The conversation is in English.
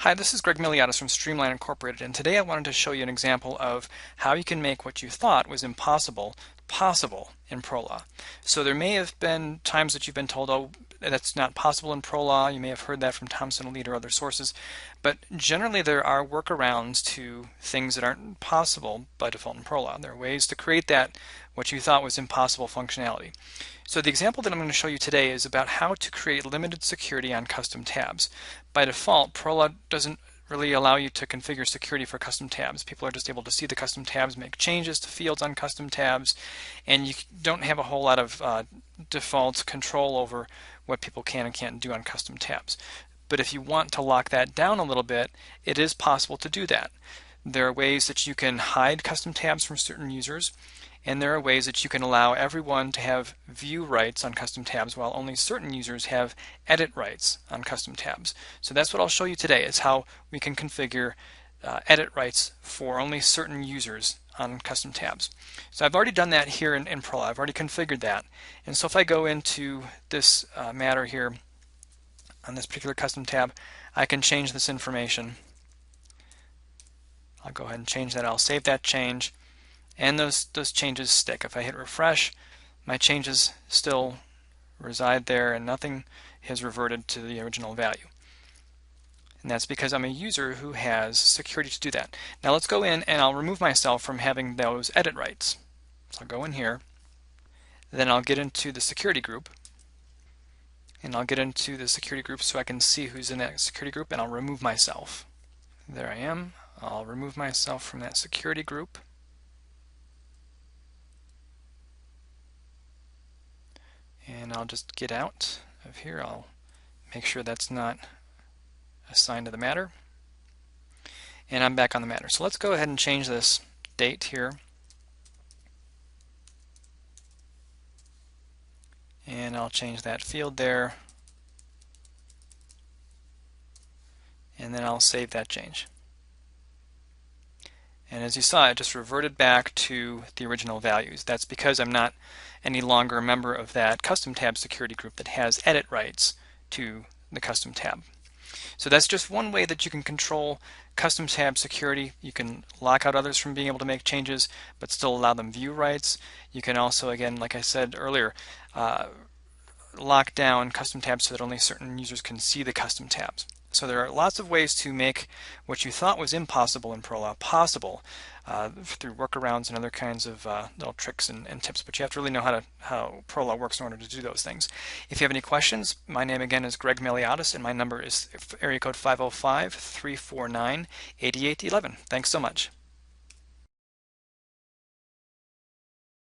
Hi, this is Greg Miliatis from Streamline Incorporated, and today I wanted to show you an example of how you can make what you thought was impossible possible in ProLaw. So there may have been times that you've been told, oh, that's not possible in ProLaw. You may have heard that from Thomson Elite or other sources, but generally there are workarounds to things that aren't possible by default in ProLaw. There are ways to create that what you thought was impossible functionality. So the example that I'm going to show you today is about how to create limited security on custom tabs. By default, ProLaw doesn't really allow you to configure security for custom tabs. People are just able to see the custom tabs, make changes to fields on custom tabs, and you don't have a whole lot of default control over what people can and can't do on custom tabs. But if you want to lock that down a little bit, it is possible to do that. There are ways that you can hide custom tabs from certain users, and there are ways that you can allow everyone to have view rights on custom tabs while only certain users have edit rights on custom tabs. So that's what I'll show you today, is how we can configure edit rights for only certain users on custom tabs. So I've already done that here in ProLaw. I've already configured that. And so if I go into this matter here on this particular custom tab, I can change this information. I'll go ahead and change that. I'll save that change. And those changes stick. If I hit refresh, my changes still reside there and nothing has reverted to the original value. And that's because I'm a user who has security to do that. Now let's go in and I'll remove myself from having those edit rights. So I'll go in here, then I'll get into the security group, and I'll get into the security group so I can see who's in that security group, and I'll remove myself. There I am. I'll remove myself from that security group. And I'll just get out of here. I'll make sure that's not assigned to the matter. And I'm back on the matter. So let's go ahead and change this date here. And I'll change that field there. And then I'll save that change. And as you saw, it just reverted back to the original values. That's because I'm not any longer a member of that custom tab security group that has edit rights to the custom tab. So that's just one way that you can control custom tab security. You can lock out others from being able to make changes, but still allow them view rights. You can also, again, like I said earlier, lock down custom tabs so that only certain users can see the custom tabs. So there are lots of ways to make what you thought was impossible in ProLaw possible through workarounds and other kinds of little tricks and tips. But you have to really know how ProLaw works in order to do those things. If you have any questions, my name again is Greg Miliatis, and my number is area code 505-349-8811. Thanks so much.